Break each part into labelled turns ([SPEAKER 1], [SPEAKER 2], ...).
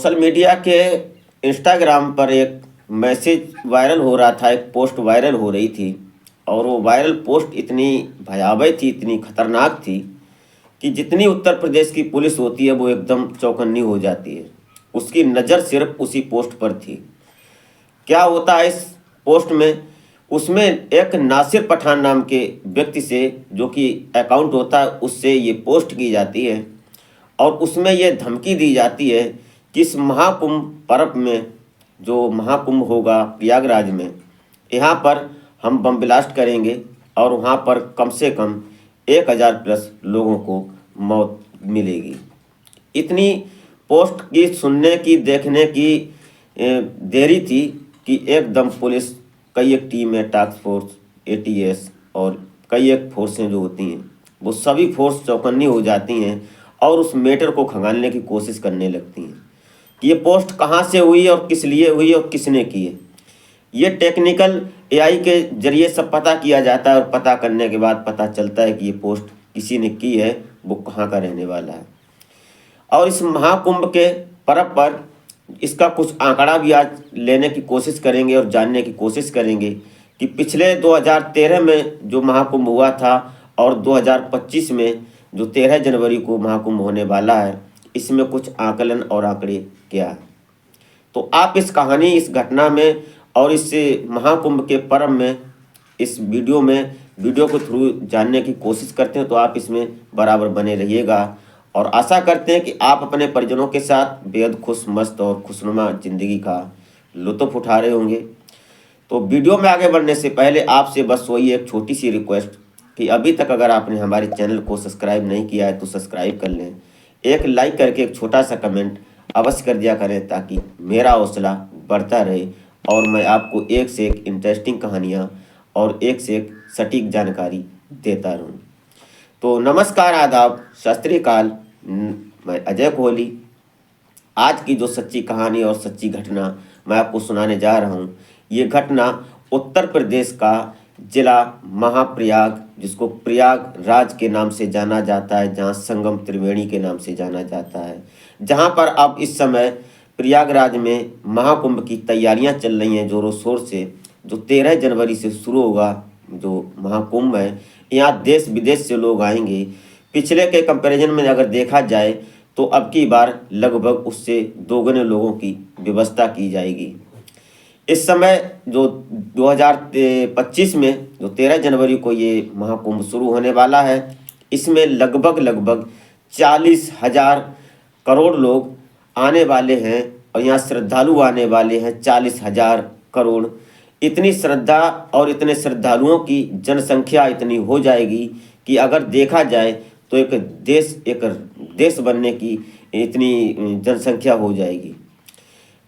[SPEAKER 1] Social media के Instagram पर एक मैसेज वायरल हो रहा था, एक पोस्ट वायरल हो रही थी और वो वायरल पोस्ट इतनी भयावह थी, इतनी खतरनाक थी कि जितनी उत्तर प्रदेश की पुलिस होती है वो एकदम चौकन्नी हो जाती है। उसकी नज़र सिर्फ उसी पोस्ट पर थी। क्या होता है इस पोस्ट में? उसमें एक नासिर पठान नाम के व्यक्ति से, जो कि अकाउंट होता है, उससे ये पोस्ट की जाती है और उसमें ये धमकी दी जाती है कि इस महाकुंभ पर्व में, जो महाकुंभ होगा प्रयागराज में, यहाँ पर हम बम ब्लास्ट करेंगे और वहाँ पर कम से कम 1000 प्लस लोगों को मौत मिलेगी। इतनी पोस्ट की सुनने की, देखने की देरी थी कि एकदम पुलिस, कई एक टीम है, टास्क फोर्स, एटीएस और कई एक फोर्सें जो होती हैं, वो सभी फोर्स चौकन्नी हो जाती हैं और उस मैटर को खंगालने की कोशिश करने लगती हैं कि ये पोस्ट कहाँ से हुई और किस लिए हुई और किसने की है। ये टेक्निकल एआई के जरिए सब पता किया जाता है और पता करने के बाद पता चलता है कि ये पोस्ट किसी ने की है, वो कहाँ का रहने वाला है। और इस महाकुंभ के पर्व पर इसका कुछ आंकड़ा भी आज लेने की कोशिश करेंगे और जानने की कोशिश करेंगे कि पिछले 2013 में जो महाकुंभ हुआ था और 2025 में जो 13 जनवरी को महाकुंभ होने वाला है, इसमें कुछ आकलन और आंकड़े क्या है। तो आप इस कहानी, इस घटना में और इस महाकुंभ के पर्व में, इस वीडियो के थ्रू जानने की कोशिश करते हैं, तो आप इसमें बराबर बने रहिएगा और आशा करते हैं कि आप अपने परिजनों के साथ बेहद खुश, मस्त और खुशनुमा ज़िंदगी का लुत्फ़ उठा रहे होंगे। तो वीडियो में आगे बढ़ने से पहले आपसे बस वही एक छोटी सी रिक्वेस्ट कि अभी तक अगर आपने हमारे चैनल को सब्सक्राइब नहीं किया है तो सब्सक्राइब कर लें, एक लाइक करके एक छोटा सा कमेंट अवश्य कर दिया करें ताकि मेरा हौसला बढ़ता रहे और मैं आपको एक से एक इंटरेस्टिंग कहानियाँ और एक से एक सटीक जानकारी देता रहूँ। तो नमस्कार, आदाब, सत श्री अकाल, मैं अजय कोहली। आज की जो सच्ची कहानी और सच्ची घटना मैं आपको सुनाने जा रहा हूँ, ये घटना उत्तर प्रदेश का जिला महाप्रयाग, जिसको प्रयागराज के नाम से जाना जाता है, जहाँ संगम त्रिवेणी के नाम से जाना जाता है, जहाँ पर अब इस समय प्रयागराज में महाकुंभ की तैयारियां चल रही हैं जोरों शोर से। जो 13 जनवरी से शुरू होगा जो महाकुंभ है, यहाँ देश विदेश से लोग आएंगे। पिछले के कंपैरिजन में अगर देखा जाए तो अब की बार लगभग उससे दोगुने लोगों की व्यवस्था की जाएगी। इस समय जो 2025 में जो 13 जनवरी को ये महाकुंभ शुरू होने वाला है, इसमें लगभग 40,000 करोड़ लोग आने वाले हैं और यहाँ श्रद्धालु आने वाले हैं 40,000 करोड़। इतनी श्रद्धा और इतने श्रद्धालुओं की जनसंख्या इतनी हो जाएगी कि अगर देखा जाए तो एक देश बनने की इतनी जनसंख्या हो जाएगी।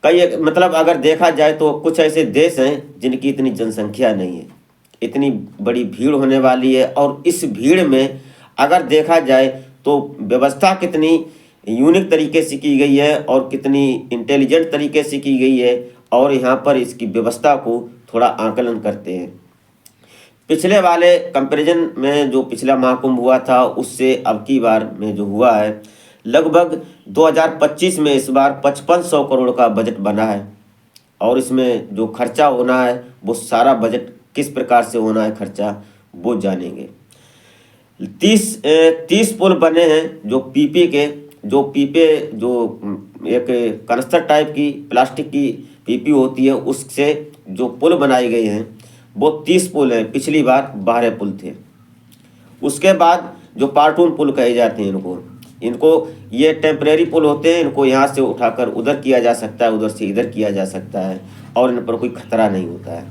[SPEAKER 1] मतलब अगर देखा जाए तो कुछ ऐसे देश हैं जिनकी इतनी जनसंख्या नहीं है। इतनी बड़ी भीड़ होने वाली है और इस भीड़ में अगर देखा जाए तो व्यवस्था कितनी यूनिक तरीके से की गई है और कितनी इंटेलिजेंट तरीके से की गई है, और यहाँ पर इसकी व्यवस्था को थोड़ा आकलन करते हैं। पिछले वाले कंपैरिजन में जो पिछला महाकुंभ हुआ था उससे अब की बार में जो हुआ है, लगभग 2025 में इस बार 5500 करोड़ का बजट बना है और इसमें जो खर्चा होना है वो सारा बजट किस प्रकार से होना है खर्चा, वो जानेंगे। 30 पुल बने हैं जो पीपे जो एक कनस्तर टाइप की प्लास्टिक की पीपी होती है, उससे जो पुल बनाए गए हैं वो 30 पुल हैं। पिछली बार 12 पुल थे। उसके बाद जो पार्टून पुल कहे जाते हैं, इनको ये टेम्परेरी पुल होते हैं। इनको यहाँ से उठाकर उधर किया जा सकता है, उधर से इधर किया जा सकता है और इन पर कोई खतरा नहीं होता है।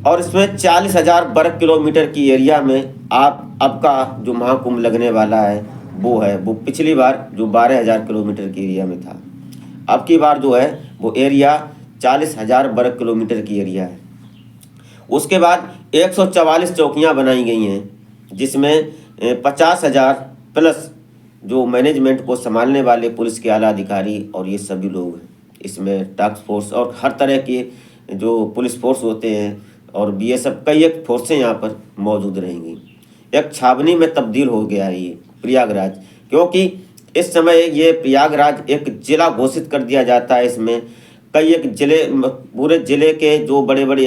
[SPEAKER 1] और इसमें 40,000 वर्ग किलोमीटर की एरिया में अब का जो महाकुंभ लगने वाला है वो पिछली बार जो 12,000 किलोमीटर की एरिया में था, अब की बार जो है वो एरिया 40,000 वर्ग किलोमीटर की एरिया है। उसके बाद 144 चौकियाँ बनाई गई हैं, जिसमें 50,000 प्लस जो मैनेजमेंट को संभालने वाले पुलिस के आला अधिकारी और ये सभी लोग हैं। इसमें टास्क फोर्स और हर तरह के जो पुलिस फोर्स होते हैं और बीएसएफ, कई एक फोर्सें यहाँ पर मौजूद रहेंगी। एक छावनी में तब्दील हो गया है ये प्रयागराज, क्योंकि इस समय ये प्रयागराज एक जिला घोषित कर दिया जाता है। इसमें कई एक जिले, पूरे जिले के जो बड़े बड़े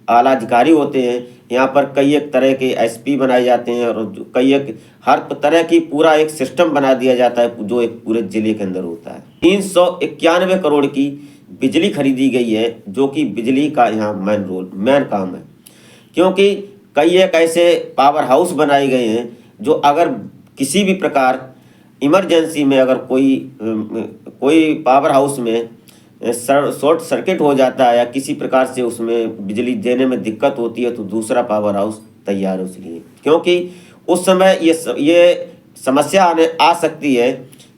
[SPEAKER 1] आला अधिकारी होते हैं, यहाँ पर कई एक तरह के एसपी बनाए जाते हैं और कई एक हर तरह की पूरा एक सिस्टम बना दिया जाता है जो एक पूरे जिले के अंदर होता है। 391 करोड़ की बिजली खरीदी गई है, जो कि बिजली का यहाँ मेन काम है। क्योंकि कई एक ऐसे पावर हाउस बनाए गए हैं जो अगर किसी भी प्रकार इमरजेंसी में अगर कोई पावर हाउस में शॉर्ट सर्किट हो जाता है या किसी प्रकार से उसमें बिजली देने में दिक्कत होती है, तो दूसरा पावर हाउस तैयार है उसके लिए। क्योंकि उस समय ये समस्या आ सकती है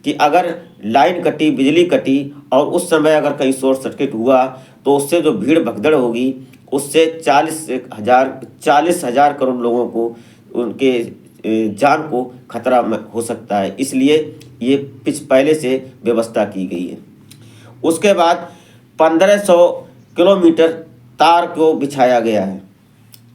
[SPEAKER 1] कि अगर लाइन कटी, बिजली कटी और उस समय अगर कहीं शॉर्ट सर्किट हुआ तो उससे जो भीड़ भगदड़ होगी, उससे 40,000 करोड़ लोगों को उनके जान को खतरा हो सकता है। इसलिए ये पहले से व्यवस्था की गई है। उसके बाद 1500 किलोमीटर तार को बिछाया गया है।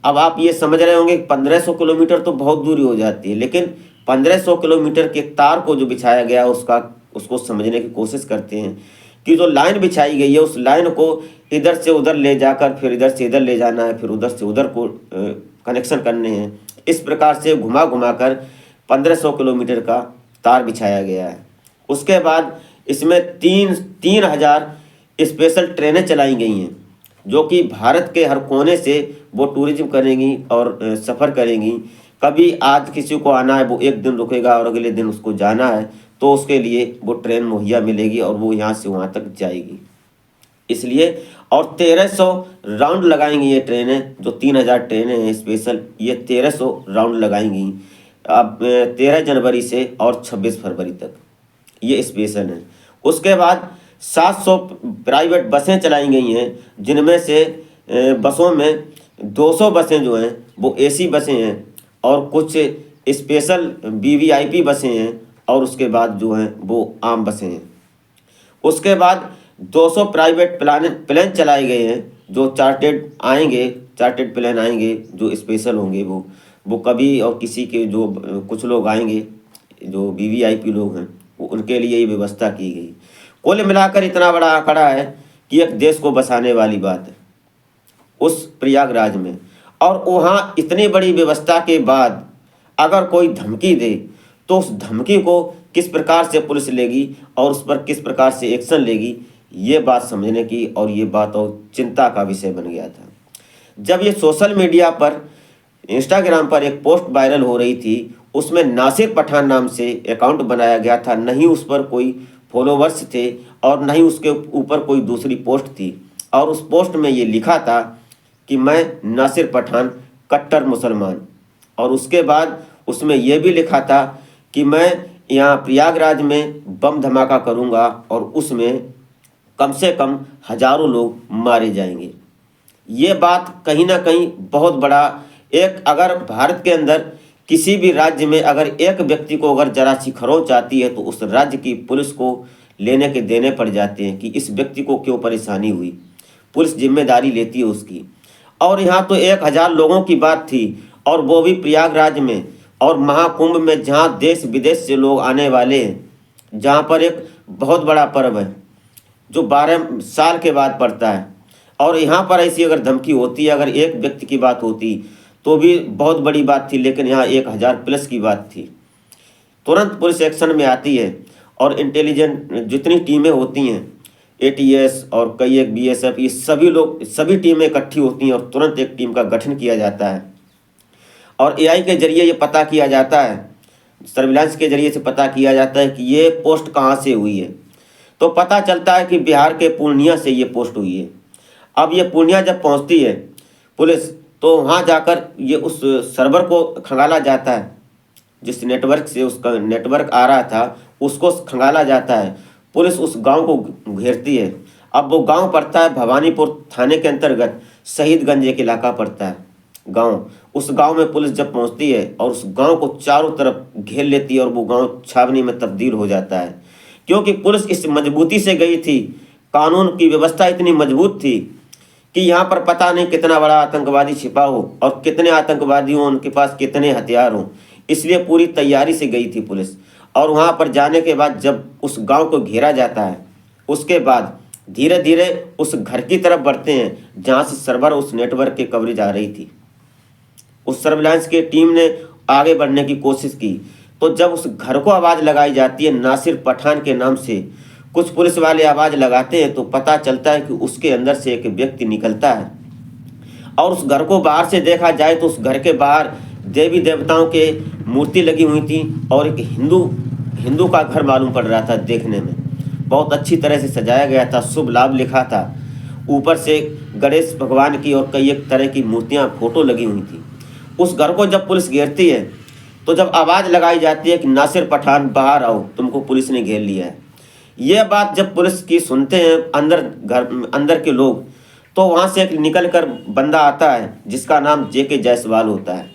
[SPEAKER 1] अब आप ये समझ रहे होंगे 1500 किलोमीटर तो बहुत दूरी हो जाती है, लेकिन 1500 किलोमीटर के तार को जो बिछाया गया उसको समझने की कोशिश करते हैं कि जो लाइन बिछाई गई है उस लाइन को इधर से उधर ले जाकर फिर इधर से इधर ले जाना है, फिर उधर से उधर को कनेक्शन करने हैं। इस प्रकार से घुमा घुमा कर 1500 किलोमीटर का तार बिछाया गया है। उसके बाद इसमें 3,000 स्पेशल ट्रेनें चलाई गई हैं, जो कि भारत के हर कोने से वो टूरिज्म करेंगी और सफ़र करेंगी। कभी आज किसी को आना है, वो एक दिन रुकेगा और अगले दिन उसको जाना है, तो उसके लिए वो ट्रेन मुहैया मिलेगी और वो यहाँ से वहाँ तक जाएगी। इसलिए और 1300 राउंड लगाएंगी ये ट्रेनें, जो 3,000 ट्रेनें हैं स्पेशल, ये 1300 राउंड लगाएंगी अब 13 जनवरी से और 26 फरवरी तक, ये स्पेशल है। उसके बाद 700 प्राइवेट बसें चलाई गई हैं, जिनमें से बसों में 200 बसें जो हैं वो एसी बसें हैं और कुछ स्पेशल वीवीआईपी बसें हैं और उसके बाद जो हैं वो आम बसें हैं। उसके बाद 200 प्राइवेट प्लेन चलाए गए हैं, जो चार्टेड प्लेन आएंगे जो स्पेशल होंगे। वो कभी और किसी के जो कुछ लोग आएंगे जो वीवीआईपी लोग हैं, उनके लिए ये व्यवस्था की गई। कुल मिलाकर इतना बड़ा आंकड़ा है कि एक देश को बसाने वाली बात है उस प्रयागराज में। और वहाँ इतनी बड़ी व्यवस्था के बाद अगर कोई धमकी दे तो उस धमकी को किस प्रकार से पुलिस लेगी और उस पर किस प्रकार से एक्शन लेगी, ये बात समझने की और ये बात और चिंता का विषय बन गया था। जब ये सोशल मीडिया पर इंस्टाग्राम पर एक पोस्ट वायरल हो रही थी, उसमें नासिर पठान नाम से अकाउंट बनाया गया था, नहीं उस पर कोई फॉलोवर्स थे और नहीं उसके ऊपर कोई दूसरी पोस्ट थी। और उस पोस्ट में ये लिखा था कि मैं नासिर पठान कट्टर मुसलमान, और उसके बाद उसमें यह भी लिखा था कि मैं यहाँ प्रयागराज में बम धमाका करूँगा और उसमें कम से कम हजारों लोग मारे जाएंगे। ये बात कहीं ना कहीं बहुत बड़ा एक, अगर भारत के अंदर किसी भी राज्य में अगर एक व्यक्ति को अगर जरा सी खरोंच आती है तो उस राज्य की पुलिस को लेने के देने पड़ जाते हैं कि इस व्यक्ति को क्यों परेशानी हुई, पुलिस जिम्मेदारी लेती है उसकी। और यहाँ तो 1,000 लोगों की बात थी और वो भी प्रयागराज में और महाकुंभ में, जहाँ देश विदेश से लोग आने वाले हैं, जहाँ पर एक बहुत बड़ा पर्व है जो 12 साल के बाद पड़ता है। और यहाँ पर ऐसी अगर धमकी होती है, अगर एक व्यक्ति की बात होती तो भी बहुत बड़ी बात थी, लेकिन यहाँ 1,000 प्लस की बात थी। तुरंत पुलिस एक्शन में आती है और इंटेलिजेंट जितनी टीमें होती हैं, एटीएस और कई एक बीएसएफ, ये सभी टीमें इकट्ठी होती हैं और तुरंत एक टीम का गठन किया जाता है और एआई के जरिए ये पता किया जाता है, सर्विलांस के जरिए से पता किया जाता है कि ये पोस्ट कहाँ से हुई है। तो पता चलता है कि बिहार के पूर्णिया से ये पोस्ट हुई है। अब ये पूर्णिया जब पहुँचती है पुलिस, तो वहाँ जाकर ये उस सर्वर को खंगाला जाता है, जिस नेटवर्क से उसका नेटवर्क आ रहा था उसको खंगाला जाता है। पुलिस उस गांव को घेरती है। अब वो गांव पड़ता है भवानीपुर थाने के अंतर्गत, शहीदगंज एक इलाका पड़ता है गांव। उस गांव में पुलिस जब पहुंचती है और उस गांव को चारों तरफ घेर लेती है और वो गांव छावनी में तब्दील हो जाता है, क्योंकि पुलिस इस मजबूती से गई थी, कानून की व्यवस्था इतनी मजबूत थी कि यहाँ पर पता नहीं कितना बड़ा आतंकवादी छिपा हो और कितने आतंकवादी हों, उनके पास कितने हथियार हों, इसलिए पूरी तैयारी से गई थी पुलिस। और वहाँ पर जाने के बाद जब उस गांव को घेरा जाता है, उसके बाद धीरे धीरे उस घर की तरफ बढ़ते हैं जहाँ से सर्वर उस नेटवर्क की कवरेज आ रही थी। उस सर्विलांस की टीम ने आगे बढ़ने की कोशिश की, तो जब उस घर को आवाज़ लगाई जाती है नासिर पठान के नाम से, कुछ पुलिस वाले आवाज़ लगाते हैं तो पता चलता है कि उसके अंदर से एक व्यक्ति निकलता है। और उस घर को बाहर से देखा जाए तो उस घर के बाहर देवी देवताओं के मूर्ति लगी हुई थी और एक हिंदू का घर मालूम पड़ रहा था देखने में। बहुत अच्छी तरह से सजाया गया था, शुभ लाभ लिखा था, ऊपर से गणेश भगवान की और कई एक तरह की मूर्तियां फोटो लगी हुई थी। उस घर को जब पुलिस घेरती है तो जब आवाज़ लगाई जाती है कि नासिर पठान बाहर आओ, तुमको पुलिस ने घेर लिया है। यह बात जब पुलिस की सुनते हैं अंदर के लोग, तो वहाँ से एक निकल कर बंदा आता है जिसका नाम जेके जायसवाल होता है।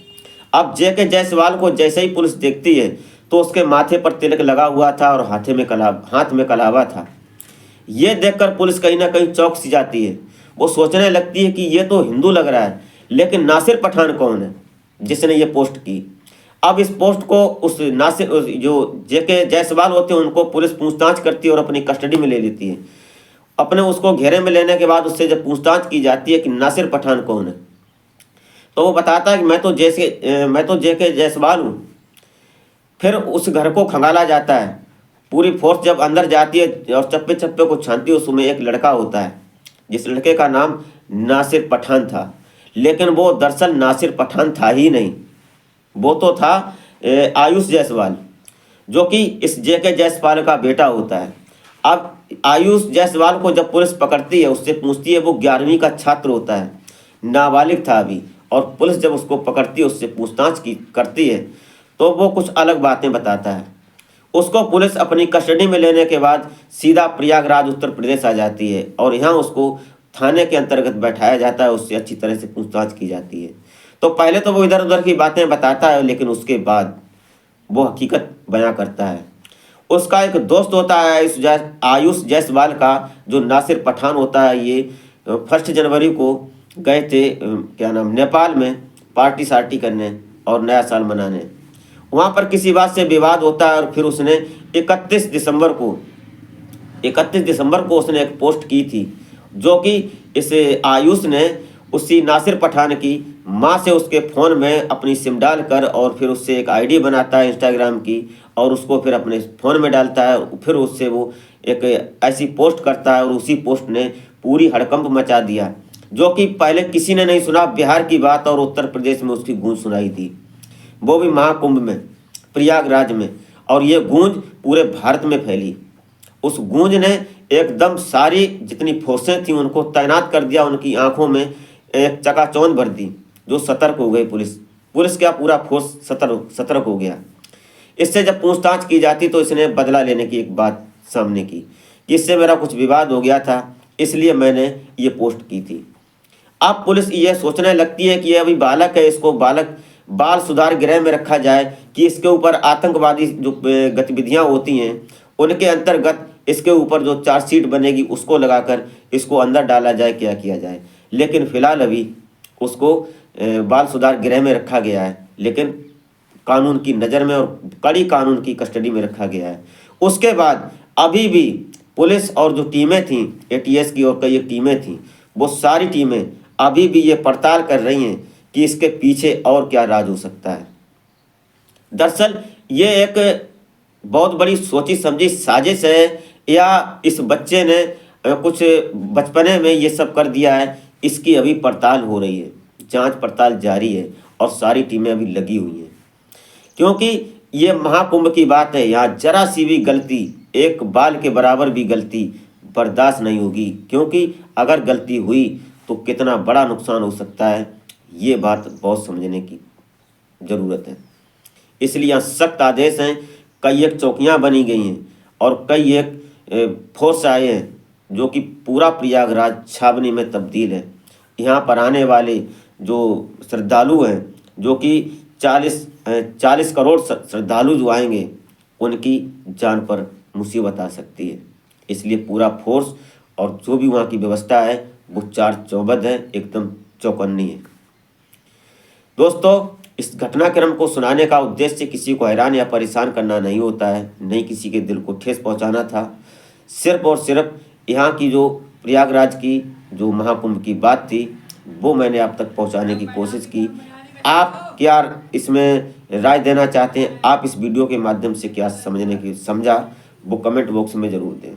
[SPEAKER 1] अब जेके जायसवाल को जैसे ही पुलिस देखती है तो उसके माथे पर तिलक लगा हुआ था और हाथ में कलावा था। ये देखकर पुलिस कहीं ना कहीं चौंक सी जाती है। वो सोचने लगती है कि ये तो हिंदू लग रहा है, लेकिन नासिर पठान कौन है जिसने ये पोस्ट की। अब इस पोस्ट को उस नासिर जो जेके जायसवाल होते हैं उनको पुलिस पूछताछ करती है और अपनी कस्टडी में ले लेती है। अपने उसको घेरे में लेने के बाद उससे जब पूछताछ की जाती है कि नासिर पठान कौन है, तो वो बताता है कि मैं तो जेके जायसवाल हूँ। फिर उस घर को खंगाला जाता है। पूरी फोर्स जब अंदर जाती है और चप्पे चप्पे को छानती है, उसमें एक लड़का होता है जिस लड़के का नाम नासिर पठान था, लेकिन वो दरअसल नासिर पठान था ही नहीं। वो तो था आयुष जायसवाल, जो कि इस जेके जायसवाल का बेटा होता है। अब आयुष जायसवाल को जब पुलिस पकड़ती है, उससे पूछती है, वो 11वीं का छात्र होता है, नाबालिग था अभी, और पुलिस जब उसको पकड़ती है, उससे पूछताछ करती है तो वो कुछ अलग बातें बताता है। उसको पुलिस अपनी कस्टडी में लेने के बाद सीधा प्रयागराज उत्तर प्रदेश आ जाती है और यहाँ उसको थाने के अंतर्गत बैठाया जाता है। उससे अच्छी तरह से पूछताछ की जाती है। तो पहले तो वो इधर उधर की बातें बताता है, लेकिन उसके बाद वो हकीकत बयां करता है। उसका एक दोस्त होता है आयुष जायसवाल का, जो नासिर पठान होता है। ये 1 जनवरी को गए थे क्या नाम नेपाल में पार्टी सार्टी करने और नया साल मनाने। वहाँ पर किसी बात से विवाद होता है और फिर उसने 31 दिसंबर को उसने एक पोस्ट की थी, जो कि इस आयुष ने उसी नासिर पठान की माँ से उसके फ़ोन में अपनी सिम डाल कर और फिर उससे एक आईडी बनाता है इंस्टाग्राम की और उसको फिर अपने फ़ोन में डालता है। फिर उससे वो एक ऐसी पोस्ट करता है और उसी पोस्ट ने पूरी हड़कंप मचा दिया, जो कि पहले किसी ने नहीं सुना। बिहार की बात और उत्तर प्रदेश में उसकी गूंज सुनाई थी, वो भी महाकुंभ में, प्रयागराज में, और ये गूंज पूरे भारत में फैली। उस गूंज ने एकदम सारी जितनी फोर्सें थी उनको तैनात कर दिया, उनकी आंखों में एक चकाचौंध भर दी, जो सतर्क हो गई। पुलिस क्या पूरा फोर्स सतर्क हो गया। इससे जब पूछताछ की जाती तो इसने बदला लेने की एक बात सामने की कि इससे मेरा कुछ विवाद हो गया था, इसलिए मैंने ये पोस्ट की थी। अब पुलिस ये सोचने लगती है कि ये अभी बालक है, इसको बाल सुधार गृह में रखा जाए कि इसके ऊपर आतंकवादी जो गतिविधियां होती हैं उनके अंतर्गत इसके ऊपर जो चार्जशीट बनेगी उसको लगाकर इसको अंदर डाला जाए, क्या किया जाए। लेकिन फिलहाल अभी उसको बाल सुधार गृह में रखा गया है, लेकिन कानून की नज़र में और कड़ी कानून की कस्टडी में रखा गया है। उसके बाद अभी भी पुलिस और जो टीमें थीं ATS की और कई टीमें थीं, वो सारी टीमें अभी भी ये पड़ताल कर रही हैं कि इसके पीछे और क्या राज हो सकता है। दरअसल ये एक बहुत बड़ी सोची समझी साजिश है, या इस बच्चे ने कुछ बचपने में ये सब कर दिया है। इसकी अभी पड़ताल हो रही है, जांच पड़ताल जारी है और सारी टीमें अभी लगी हुई हैं, क्योंकि ये महाकुंभ की बात है। यहाँ जरा सी भी गलती, एक बाल के बराबर भी गलती बर्दाश्त नहीं होगी, क्योंकि अगर गलती हुई तो कितना बड़ा नुकसान हो सकता है, ये बात बहुत समझने की ज़रूरत है। इसलिए यहाँ सख्त आदेश हैं। कई एक चौकियाँ बनी गई हैं और कई एक फोर्स आए हैं, जो कि पूरा प्रयागराज छावनी में तब्दील है। यहाँ पर आने वाले जो श्रद्धालु हैं, जो कि 40 करोड़ श्रद्धालु जो आएंगे, उनकी जान पर मुसीबत आ सकती है। इसलिए पूरा फोर्स और जो भी वहाँ की व्यवस्था है वो चार चौबंद है, एकदम चौकन्नी है। दोस्तों, इस घटनाक्रम को सुनाने का उद्देश्य किसी को हैरान या परेशान करना नहीं होता है, नहीं किसी के दिल को ठेस पहुंचाना था। सिर्फ और सिर्फ यहाँ की जो प्रयागराज की जो महाकुंभ की बात थी वो मैंने आप तक पहुंचाने की कोशिश की। आप क्या इसमें राय देना चाहते हैं, आप इस वीडियो के माध्यम से क्या समझा वो कमेंट बॉक्स में ज़रूर दें।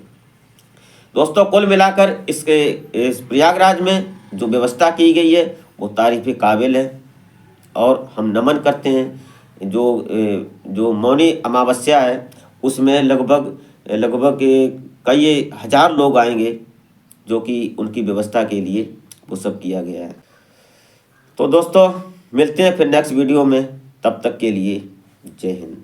[SPEAKER 1] दोस्तों, कुल मिलाकर इस प्रयागराज में जो व्यवस्था की गई है वो तारीफ़ काबिल है और हम नमन करते हैं। जो मौनी अमावस्या है उसमें लगभग कई हज़ार लोग आएंगे, जो कि उनकी व्यवस्था के लिए वो सब किया गया है। तो दोस्तों, मिलते हैं फिर नेक्स्ट वीडियो में, तब तक के लिए जय हिंद।